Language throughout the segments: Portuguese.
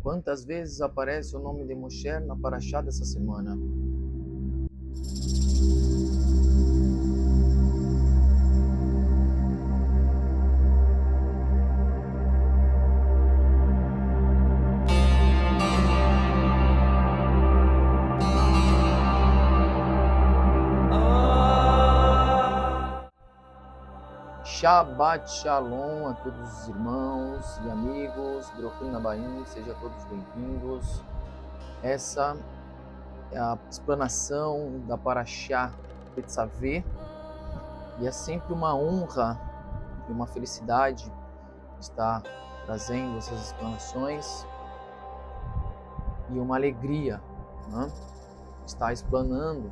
Quantas vezes aparece o nome de Moshe na Parashá dessa semana? Shabbat Shalom a todos os irmãos e amigos, Brochim Abayim, sejam todos bem-vindos. Essa é a explanação da Parashá Tetzaveh e é sempre uma honra e uma felicidade estar trazendo essas explanações e uma alegria, né? Estar explanando.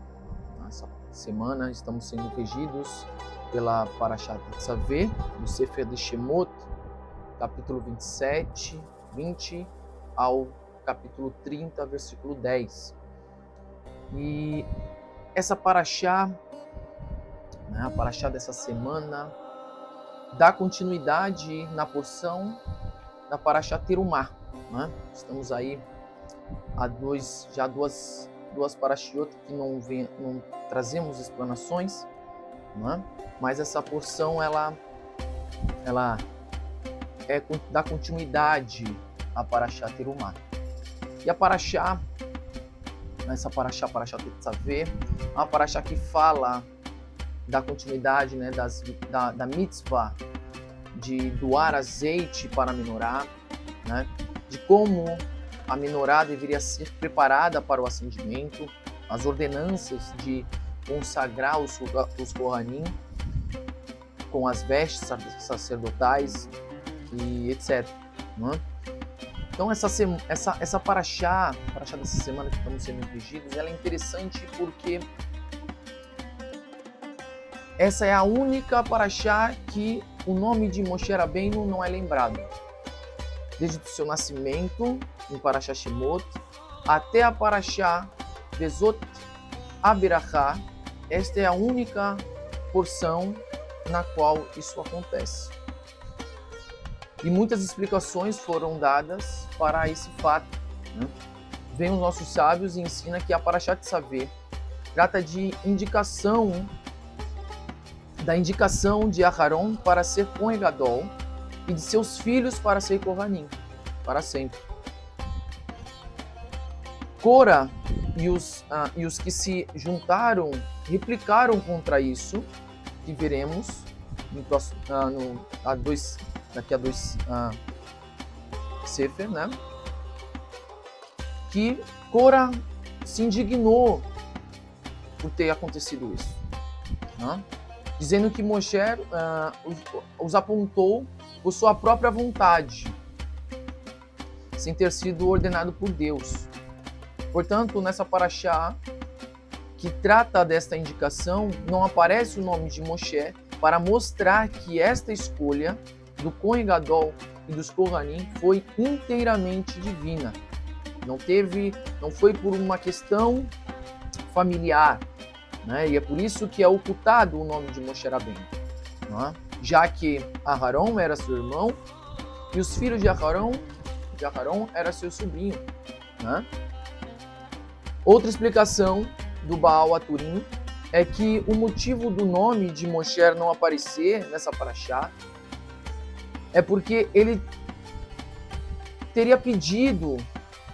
Essa semana estamos sendo regidos pela Parashá Tetzaveh, do Sefer de Shemot, capítulo 27, 20 ao capítulo 30, versículo 10. E essa Parashá, a Parashá dessa semana, dá continuidade na porção da Parashá Terumá. Né? Estamos aí a duas Parashiot que não trazemos explanações, né? Mas essa porção ela dá continuidade à Parashá Terumá. E a Parashá, essa Parashá Tetzaveh, é uma Parashá que fala da continuidade, né, da mitzvah de doar azeite para a menorá, né, de como a menorá deveria ser preparada para o acendimento, as ordenanças de consagrar os Kohanim com as vestes sacerdotais e etc. Né? Então essa Parashá dessa semana que estamos sendo dirigidos, ela é interessante porque essa é a única Parashá que o nome de Moshe Rabbeinu não é lembrado. Desde o seu nascimento, em Parashá Shemot, até a Parashá Vezot Aberachá, esta é a única porção na qual isso acontece. E muitas explicações foram dadas para esse fato. Né? Vem os nossos sábios e ensina que a Parashá Tetzaveh trata de da indicação de Aharon para ser Kohen Gadol e de seus filhos para ser Kohanim, para sempre. Cora e os que se juntaram replicaram contra isso, que veremos daqui a dois Sefer, né? Que Cora se indignou por ter acontecido isso, né? Dizendo que Moshe os apontou por sua própria vontade, sem ter sido ordenado por Deus. Portanto, nessa Parashá que trata desta indicação, não aparece o nome de Moshe para mostrar que esta escolha do Kohen Gadol e dos Kohanim foi inteiramente divina. Não foi por uma questão familiar, né? E é por isso que é ocultado o nome de Moshe Rabbeinu, né? Já que Aharon era seu irmão e os filhos de Aharon era seu sobrinho, né? Outra explicação do Baal Haturim é que o motivo do nome de Moshe não aparecer nessa Parashá é porque ele teria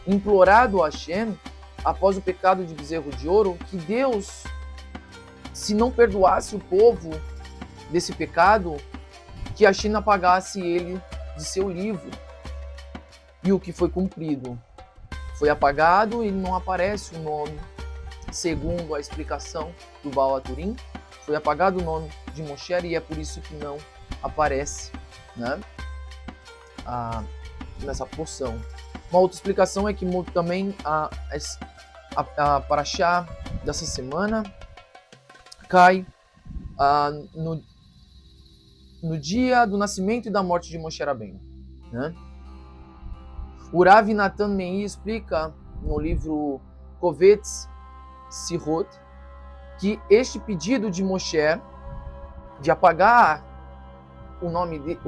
implorado a Hashem, após o pecado de bezerro de ouro, que Deus, se não perdoasse o povo desse pecado, que a Hashem apagasse ele de seu livro. E o que foi cumprido? Foi apagado e não aparece o nome, segundo a explicação do Baal Haturim, foi apagado o nome de Moshe e é por isso que não aparece, né, nessa porção. Uma outra explicação é que também a Parashá dessa semana cai no dia do nascimento e da morte de Moshe Rabbeinu, né? O Rav Natan Meir explica no livro Kovetz Sirot que este pedido de Moshe de apagar o nome dele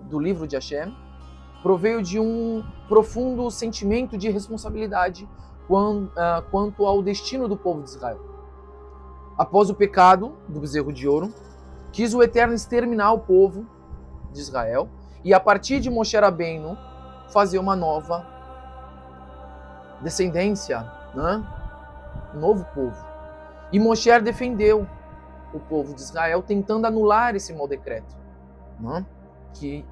do livro de Hashem proveio de um profundo sentimento de responsabilidade quanto ao destino do povo de Israel. Após o pecado do bezerro de ouro, quis o Eterno exterminar o povo de Israel e, a partir de Moshe Rabbeinu, fazer uma nova descendência, né? Um novo povo. E Moshe defendeu o povo de Israel, tentando anular esse mau decreto, né? Que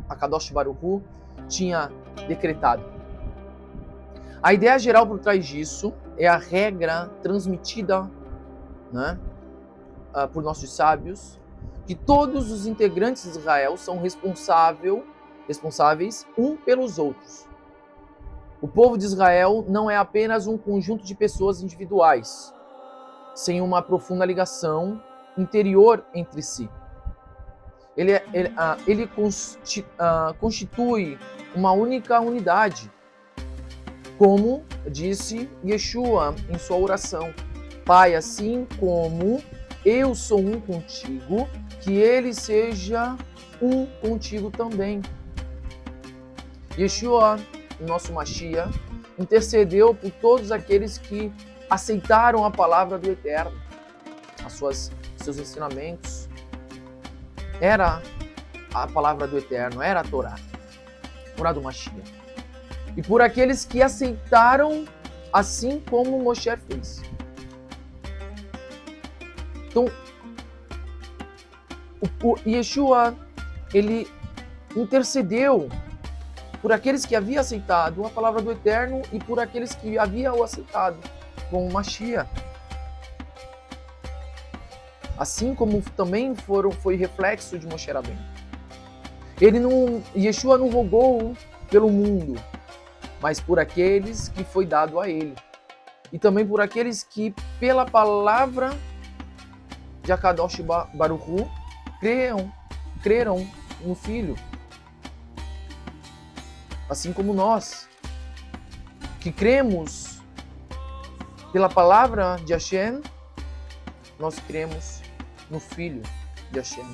a Kadosh Baruch Hu tinha decretado. A ideia geral por trás disso é a regra transmitida, né, por nossos sábios, que todos os integrantes de Israel são responsáveis um pelos outros. O povo de Israel não é apenas um conjunto de pessoas individuais, sem uma profunda ligação interior entre si. Ele constitui uma única unidade, como disse Yeshua em sua oração: Pai, assim como eu sou um contigo, que ele seja um contigo também. Yeshua, nosso Mashiach, intercedeu por todos aqueles que aceitaram a palavra do Eterno, seus ensinamentos. Era a palavra do Eterno, era a Torá do Mashiach. E por aqueles que aceitaram, assim como Moshe fez. Então, o Yeshua, ele intercedeu por aqueles que haviam aceitado a palavra do Eterno e por aqueles que haviam aceitado como Mashiach. Assim como também foi reflexo de Moshe Rabbeinu. Yeshua não rogou pelo mundo, mas por aqueles que foi dado a ele. E também por aqueles que, pela palavra de Akadosh Baruch Hu, creram no Filho. Assim como nós, que cremos pela palavra de Hashem, nós cremos no Filho de Hashem.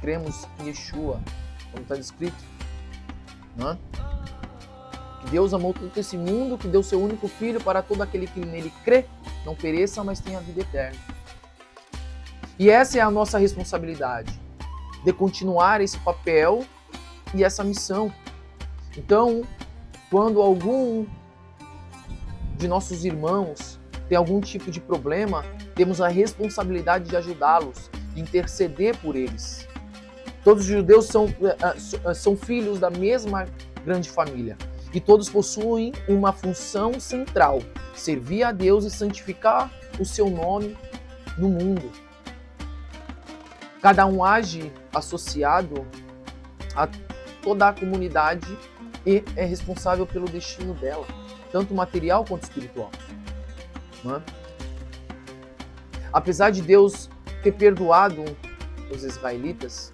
Cremos em Yeshua, como está descrito, né? Que Deus amou todo esse mundo, que deu seu único Filho para todo aquele que nele crê, não pereça, mas tenha vida eterna. E essa é a nossa responsabilidade, de continuar esse papel e essa missão. Então, quando algum de nossos irmãos tem algum tipo de problema, temos a responsabilidade de ajudá-los, de interceder por eles. Todos os judeus são filhos da mesma grande família. E todos possuem uma função central: servir a Deus e santificar o seu nome no mundo. Cada um age associado a toda a comunidade e é responsável pelo destino dela, tanto material quanto espiritual. Não é? Apesar de Deus ter perdoado os israelitas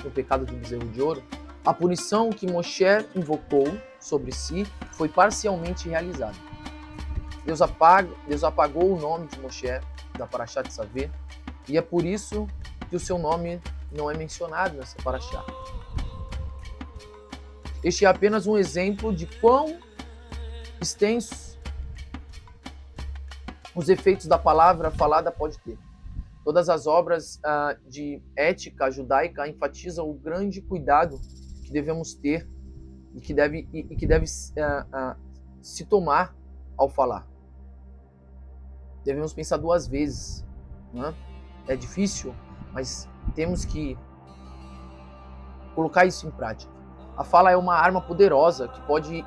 no pecado do bezerro de ouro, a punição que Moshe invocou sobre si foi parcialmente realizada. Deus apagou o nome de Moshe da Parashá de Tzaveh, e é por isso que o seu nome não é mencionado nessa Parashá. Este é apenas um exemplo de quão extensos os efeitos da palavra falada pode ter. Todas as obras de ética judaica enfatizam o grande cuidado que devemos ter e que deve se tomar ao falar. Devemos pensar duas vezes. Né? É difícil, mas temos que colocar isso em prática. A fala é uma arma poderosa que pode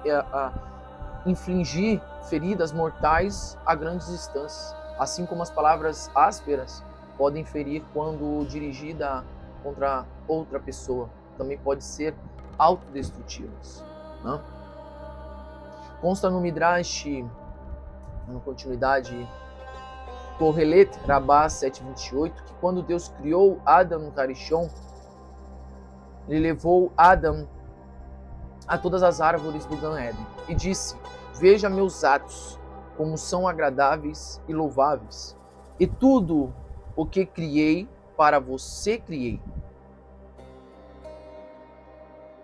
infligir feridas mortais a grandes distâncias, assim como as palavras ásperas podem ferir quando dirigida contra outra pessoa. Também pode ser autodestrutivas. Né? Consta no Midrash, na continuidade, Kohelet Rabbah 7:28, que quando Deus criou Adam no Harishon, ele levou Adam a todas as árvores do Gan Eden e disse: veja meus atos, como são agradáveis e louváveis, e tudo o que criei, para você criei.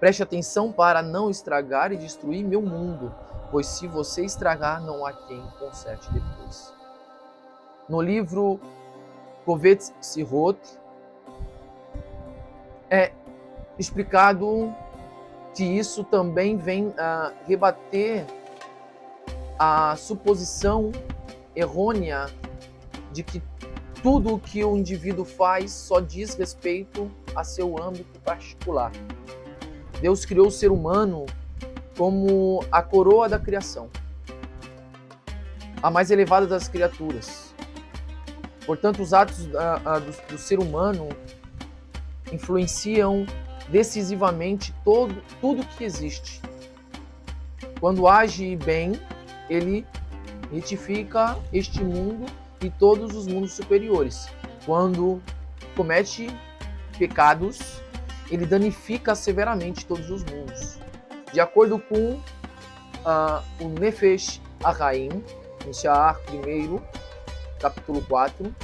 Preste atenção para não estragar e destruir meu mundo, pois se você estragar, não há quem conserte depois. No livro Kovetz Sirot é explicado que isso também vem a rebater a suposição errônea de que tudo o que o indivíduo faz só diz respeito a seu âmbito particular. Deus criou o ser humano como a coroa da criação, a mais elevada das criaturas. Portanto, os atos do ser humano influenciam decisivamente tudo que existe. Quando age bem, ele retifica este mundo e todos os mundos superiores. Quando comete pecados, ele danifica severamente todos os mundos. De acordo com o Nefesh HaHaim, em Sha'ar 1, capítulo 4,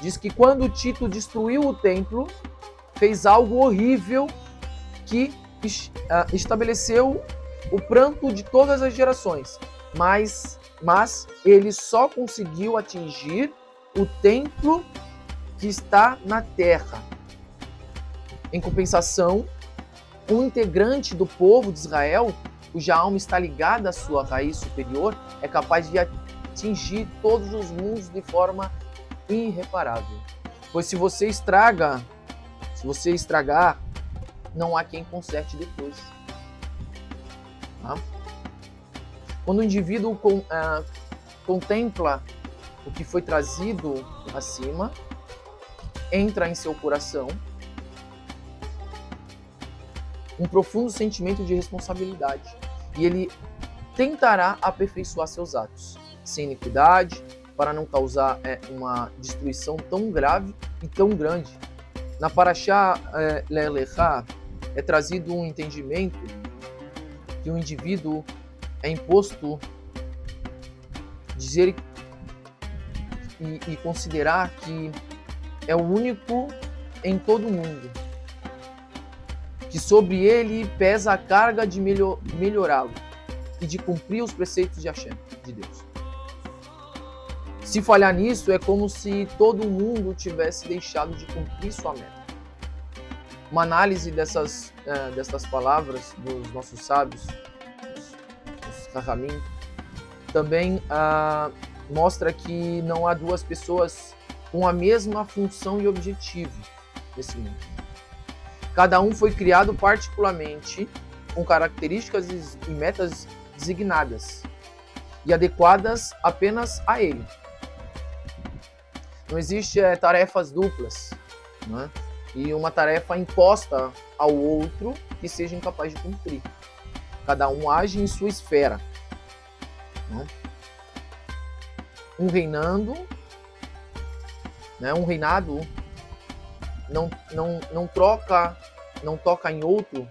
diz que quando Tito destruiu o templo, fez algo horrível que estabeleceu o pranto de todas as gerações, mas ele só conseguiu atingir o templo que está na terra. Em compensação, um integrante do povo de Israel, cuja alma está ligada à sua raiz superior, é capaz de atingir todos os mundos de forma irreparável. Pois se você estragar, não há quem conserte depois. Tá? Quando o indivíduo contempla o que foi trazido acima, entra em seu coração um profundo sentimento de responsabilidade e ele tentará aperfeiçoar seus atos, sem iniquidade, para não causar uma destruição tão grave e tão grande. Na Parashá Lech Lecha é trazido um entendimento que o indivíduo é imposto dizer e considerar que é o único em todo o mundo, que sobre ele pesa a carga de melhorá-lo e de cumprir os preceitos de Hashem, de Deus. Se falhar nisso, é como se todo mundo tivesse deixado de cumprir sua meta. Uma análise dessas palavras dos nossos sábios, os Chachamim, também mostra que não há duas pessoas com a mesma função e objetivo nesse mundo. Cada um foi criado particularmente com características e metas designadas e adequadas apenas a ele. Não existe tarefas duplas, né? E uma tarefa imposta ao outro que seja incapaz de cumprir. Cada um age em sua esfera, né? Um reinado não toca em outro,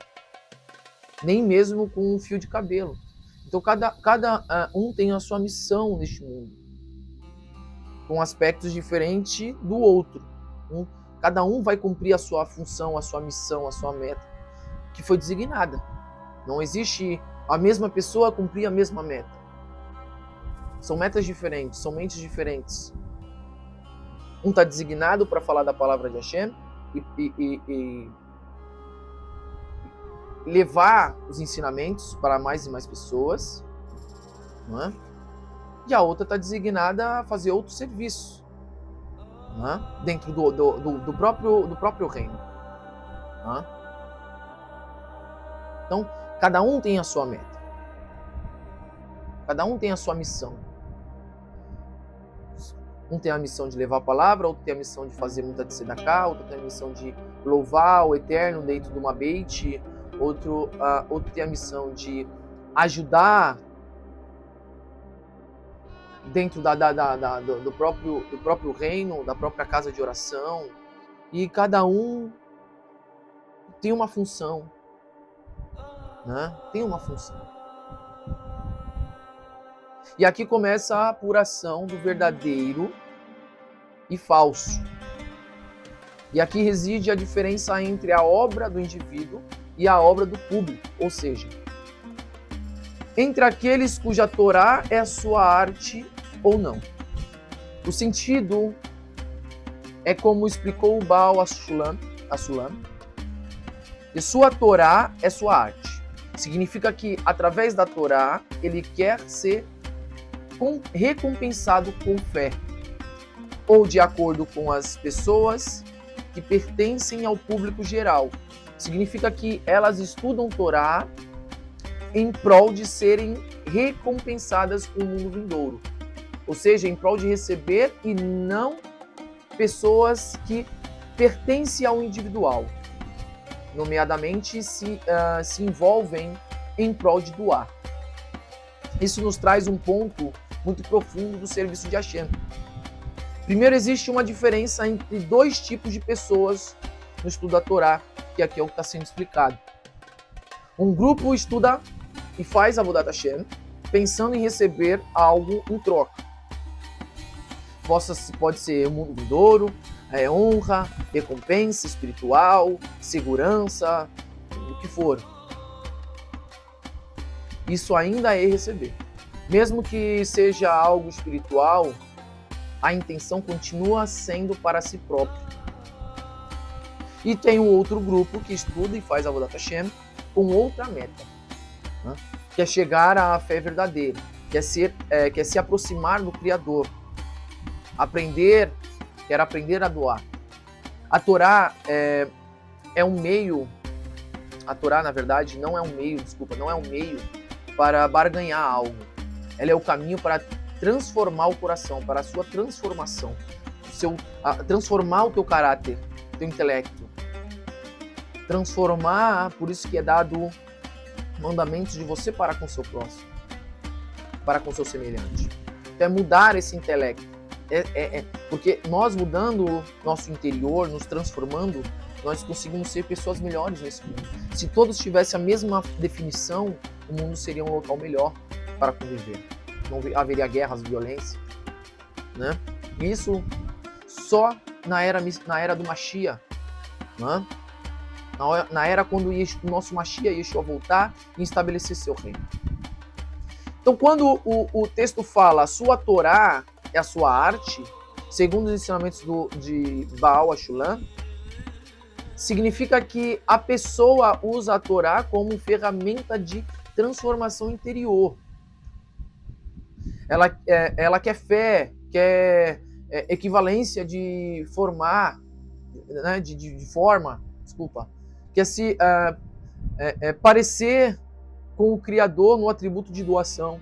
nem mesmo com um fio de cabelo. Então cada um tem a sua missão neste mundo, com aspectos diferentes do outro. Cada um vai cumprir a sua função, a sua missão, a sua meta, que foi designada. Não existe a mesma pessoa cumprir a mesma meta. São metas diferentes, são mentes diferentes. Um está designado para falar da palavra de Hashem e levar os ensinamentos para mais e mais pessoas, não é? E a outra está designada a fazer outro serviço, não é? Dentro do próprio reino. Não é? Então, cada um tem a sua meta. Cada um tem a sua missão. Um tem a missão de levar a palavra, outro tem a missão de fazer muita tzedakah, outro tem a missão de louvar o Eterno dentro de uma beit, outro tem a missão de ajudar dentro do próprio reino, da própria casa de oração. E cada um tem uma função, né? Tem uma função. E aqui começa a apuração do verdadeiro e falso. E aqui reside a diferença entre a obra do indivíduo e a obra do público, ou seja, entre aqueles cuja Torá é a sua arte ou não. O sentido é como explicou o Baal Hassulam, e sua Torá é sua arte. Significa que, através da Torá, ele quer ser recompensado com fé, ou de acordo com as pessoas que pertencem ao público geral. Significa que elas estudam Torá em prol de serem recompensadas com o mundo vindouro. Ou seja, em prol de receber e não pessoas que pertencem ao individual. Nomeadamente, se envolvem em prol de doar. Isso nos traz um ponto muito profundo do serviço de Hashem. Primeiro, existe uma diferença entre dois tipos de pessoas no estudo da Torá, que aqui é o que está sendo explicado. Um grupo estuda e faz Avodat Hashem, pensando em receber algo em troca. Pode ser o mundo vindouro, honra, recompensa espiritual, segurança, o que for. Isso ainda é receber. Mesmo que seja algo espiritual, a intenção continua sendo para si próprio. E tem um outro grupo que estuda e faz Avodat Hashem com outra meta, né? Que é chegar à fé verdadeira, quer se aproximar do Criador, quer aprender a doar. A Torá é um meio, a Torá, na verdade, não é um meio para barganhar algo. Ela é o caminho para transformar o coração, para a sua transformação, transformar o teu caráter, o teu intelecto. Transformar, por isso que é dado mandamentos de você para com o seu próximo, para com o seu semelhante. Então é mudar esse intelecto. Porque nós mudando nosso interior, nos transformando, nós conseguimos ser pessoas melhores nesse mundo. Se todos tivessem a mesma definição, o mundo seria um local melhor para conviver. Não haveria guerras, violência, né? Isso só na era do Mashiach, né? Na era quando o nosso Mashiach, Yeshua, voltar e estabelecer seu reino. Então, quando o texto fala a sua Torá é a sua arte, segundo os ensinamentos de Baal Hassulam, significa que a pessoa usa a Torá como ferramenta de transformação interior. Ela quer fé, quer equivalência de formar, né, de forma, quer se parecer com o Criador no atributo de doação,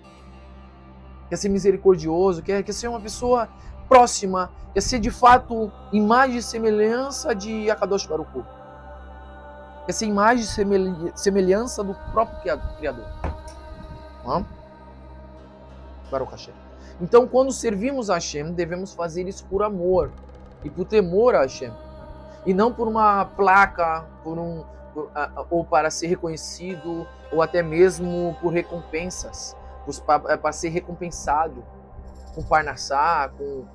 quer ser misericordioso, quer ser uma pessoa próxima, quer ser de fato imagem e semelhança de Akadosh Baruch Hu, quer ser imagem e semelhança do próprio Criador. Baruch Hashem. Então, quando servimos a Hashem, devemos fazer isso por amor e por temor a Hashem, e não por uma placa, ou para ser reconhecido, ou até mesmo por recompensas, para ser recompensado com parnassá, com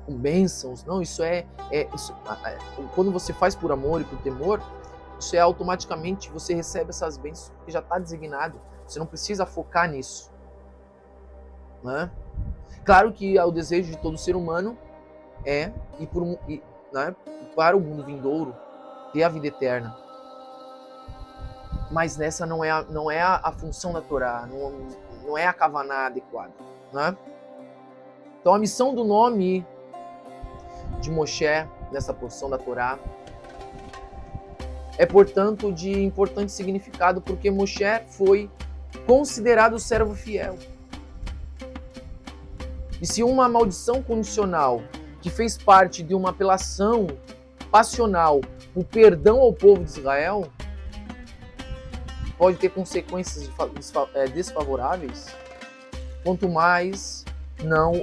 bênçãos. Não, quando você faz por amor e por temor, isso automaticamente você recebe essas bênçãos, porque já está designado. Você não precisa focar nisso, né? Claro que o desejo de todo ser humano é ir para o mundo vindouro, ter a vida eterna. Mas nessa não é a função da Torá, não é a kavaná adequada, né? Então a missão do nome de Moshe nessa porção da Torá é, portanto, de importante significado, porque Moshe foi considerado servo fiel. E se uma maldição condicional que fez parte de uma apelação passional, o perdão ao povo de Israel, pode ter consequências desfavoráveis, quanto mais não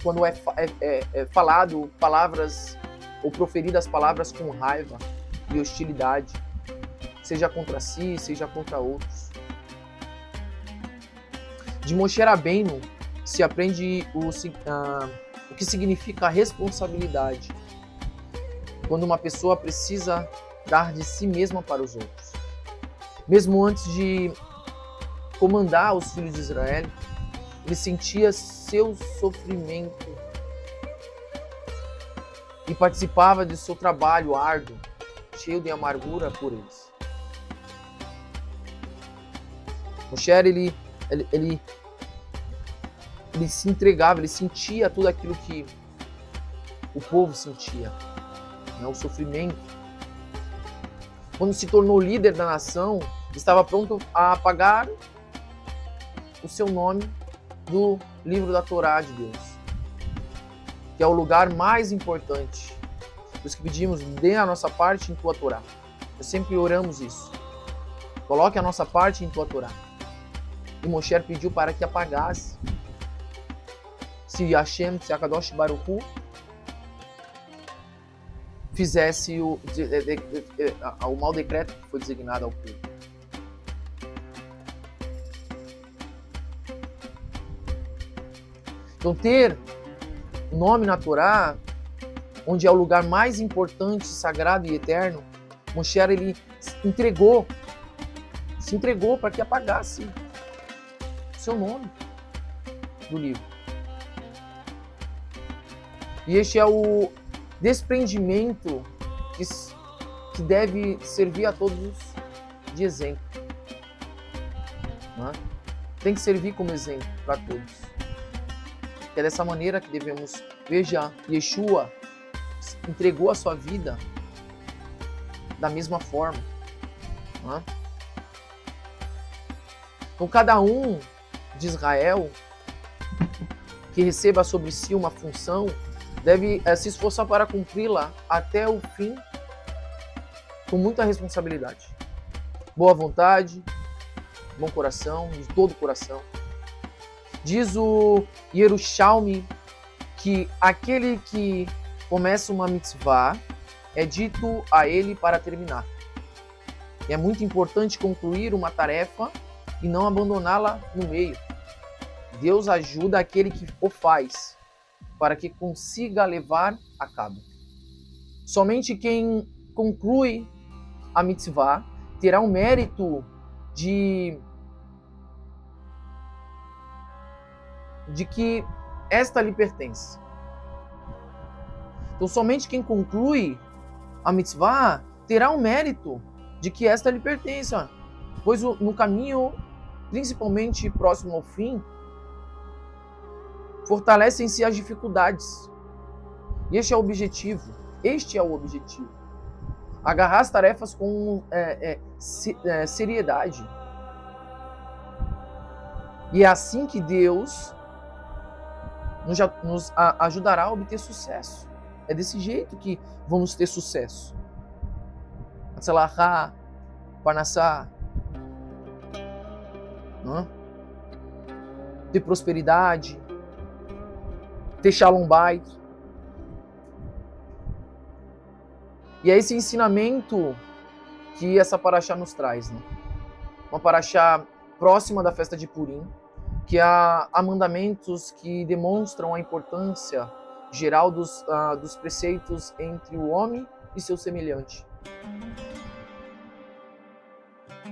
quando é falado palavras ou proferidas palavras com raiva e hostilidade, seja contra si, seja contra outros. De Moshe Rabbeinu se aprende o que significa a responsabilidade. quando uma pessoa precisa dar de si mesma para os outros. Mesmo antes de comandar os filhos de Israel, ele sentia seu sofrimento e participava de seu trabalho árduo, cheio de amargura por eles. Moshe, ele se entregava, ele sentia tudo aquilo que o povo sentia, né? O sofrimento. Quando se tornou líder da nação, estava pronto a apagar o seu nome do livro da Torá de Deus, que é o lugar mais importante. Por isso que pedimos, dê a nossa parte em tua Torá. Nós sempre oramos isso. Coloque a nossa parte em tua Torá. E Moshe pediu para que apagasse. Se Hashem, se Akadosh Baruch Hu, fizesse o mau decreto que foi designado ao povo. Então, ter nome na Torá, onde é o lugar mais importante, sagrado e eterno, Moshe, ele se entregou para que apagasse o seu nome do livro. E este é o desprendimento que deve servir a todos de exemplo. Né? Tem que servir como exemplo para todos. É dessa maneira que devemos. Veja, Yeshua entregou a sua vida da mesma forma. Né? Então, cada um de Israel que receba sobre si uma função deve se esforçar para cumpri-la até o fim, com muita responsabilidade, boa vontade, bom coração, de todo o coração. Diz o Yerushalmi que aquele que começa uma mitzvah é dito a ele para terminar. E é muito importante concluir uma tarefa e não abandoná-la no meio. Deus ajuda aquele que o faz, para que consiga levar a cabo. Somente quem conclui a mitzvah terá o mérito de que esta lhe pertence. Então, somente quem conclui a mitzvah terá o mérito de que esta lhe pertence, pois no caminho, principalmente próximo ao fim, fortalecem-se as dificuldades. E este é o objetivo. Agarrar as tarefas com seriedade. E é assim que Deus nos ajudará a obter sucesso. É desse jeito que vamos ter sucesso. Atzalachá, Parnassá, ter prosperidade, ter Shalom Bait. E é esse ensinamento que essa paraxá nos traz, né? Uma paraxá próxima da festa de Purim, que há mandamentos que demonstram a importância geral dos preceitos entre o homem e seu semelhante.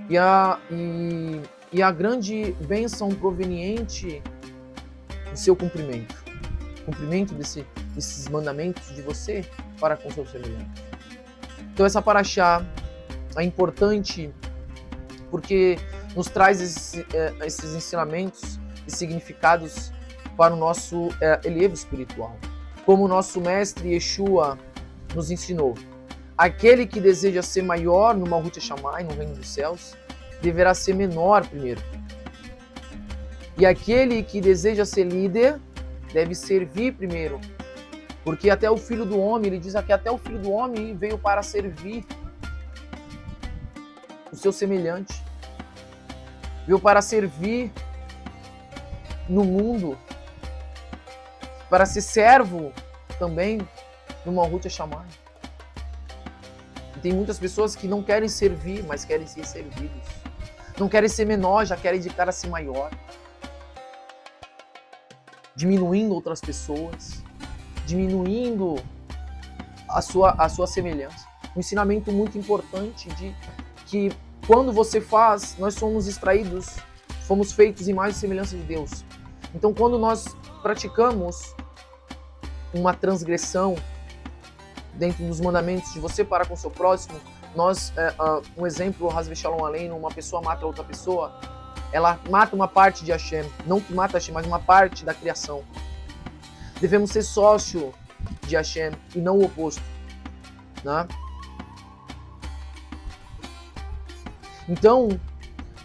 E a grande bênção proveniente do seu cumprimento desses mandamentos de você para com seu semelhante. Então essa paraxá é importante porque nos traz esses ensinamentos e significados para o nosso elevo espiritual. Como o nosso mestre Yeshua nos ensinou, aquele que deseja ser maior no Malhut Shammai, no reino dos céus, deverá ser menor primeiro. E aquele que deseja ser líder deve servir primeiro. Porque até o Filho do Homem, ele diz aqui, até o Filho do Homem veio para servir o seu semelhante. Veio para servir no mundo, para ser servo também no Malhut Shammai. E tem muitas pessoas que não querem servir, mas querem ser servidos. Não querem ser menor, já querem de cara ser maior. Diminuindo outras pessoas, diminuindo a sua semelhança. Um ensinamento muito importante de que quando você faz, nós somos extraídos, fomos feitos em imagem e semelhança de Deus. Então, quando nós praticamos uma transgressão dentro dos mandamentos de você para com o seu próximo, nós, um exemplo, Hasve Shalom Aleinu, uma pessoa mata outra pessoa, ela mata uma parte de Hashem, não que mata Hashem, mas uma parte da criação. Devemos ser sócio de Hashem e não o oposto, né? Então,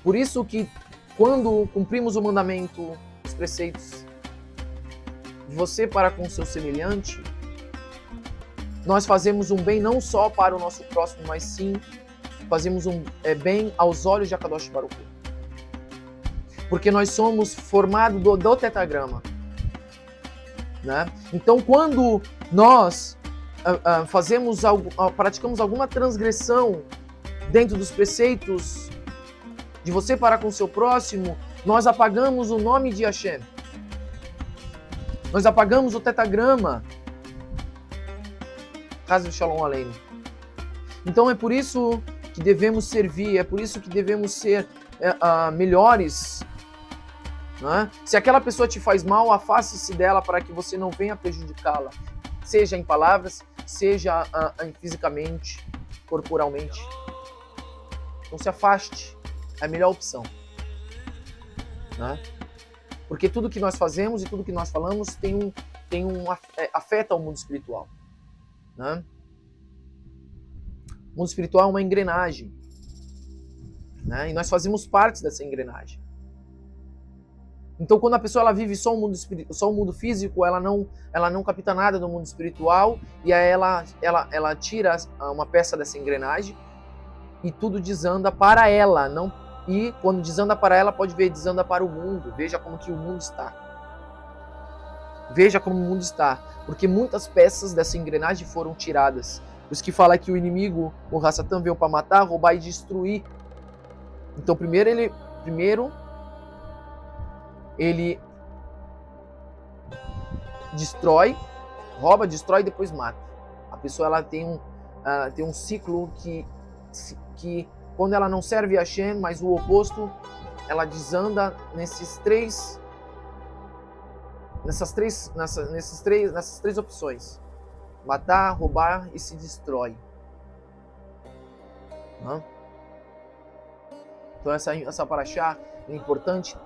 por isso que quando cumprimos o mandamento, os preceitos de você para com o seu semelhante, nós fazemos um bem não só para o nosso próximo, mas sim fazemos um bem aos olhos de Akadosh Baruch Hu. Porque nós somos formados do tetragrama, né? Então, quando nós praticamos alguma transgressão dentro dos preceitos de você para com o seu próximo, nós apagamos o nome de Hashem. Nós apagamos o tetragrama. Hasve Shalom Aleinu. Então é por isso que devemos servir, é por isso que devemos ser melhores. Né? Se aquela pessoa te faz mal, afaste-se dela para que você não venha prejudicá-la. Seja em palavras, seja fisicamente, corporalmente. Então se afaste, é a melhor opção. Né? Porque tudo que nós fazemos e tudo que nós falamos afeta o mundo espiritual. Né? O mundo espiritual é uma engrenagem. Né? E nós fazemos parte dessa engrenagem. Então, quando a pessoa ela vive só o mundo físico, ela não capta nada do mundo espiritual, e aí ela tira uma peça dessa engrenagem e tudo desanda para ela. E quando desanda para ela, pode ver, desanda para o mundo. Veja como que o mundo está. Veja como o mundo está. Porque muitas peças dessa engrenagem foram tiradas. Por isso que fala que o inimigo, o Hassatan, veio para matar, roubar e destruir. Então, primeiro ele destrói, rouba, destrói e depois mata. A pessoa ela tem um ciclo que quando ela não serve a Hashem, mas o oposto, ela desanda nessas três opções: matar, roubar e se destrói. Então essa paraxá é importante,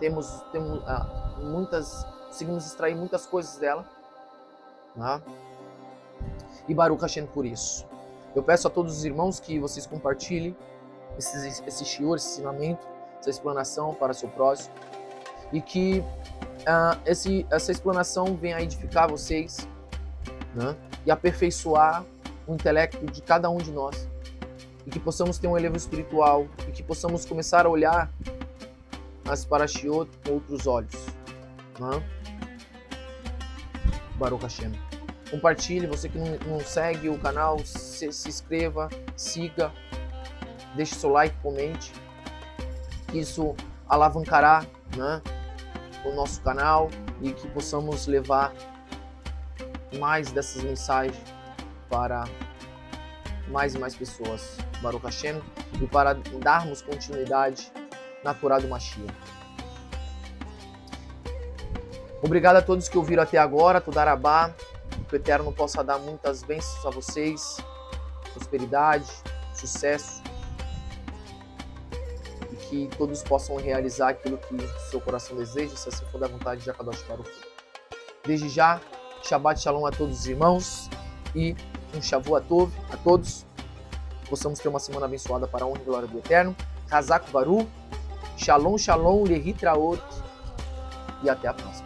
conseguimos extrair muitas coisas dela, né? E Baruch Hashem por isso. Eu peço a todos os irmãos que vocês compartilhem esse shiur, esse ensinamento, essa explanação para seu próximo, e que essa explanação venha a edificar vocês, né? E aperfeiçoar o intelecto de cada um de nós, e que possamos ter um elevo espiritual, e que possamos começar a olhar as parashiot com outros olhos. Né? Baruch Hashem. Compartilhe, você que não segue o canal, se inscreva, siga, deixe seu like, comente, que isso alavancará, né, o nosso canal, e que possamos levar mais dessas mensagens para mais e mais pessoas, Baruch Hashem, e para darmos continuidade na Torá do Mashiach. Obrigado a todos que ouviram até agora, Todarabá, que o Eterno possa dar muitas bênçãos a vocês, prosperidade, sucesso, e que todos possam realizar aquilo que seu coração deseja, se assim for da vontade de Akadosh Baruch Hu. Desde já, Shabbat Shalom a todos os irmãos, e um Shavuot Tov a todos. Possamos ter uma semana abençoada para a honra e glória do Eterno. Hazak Baruch, Shalom Shalom, Lehitraot, e até a próxima.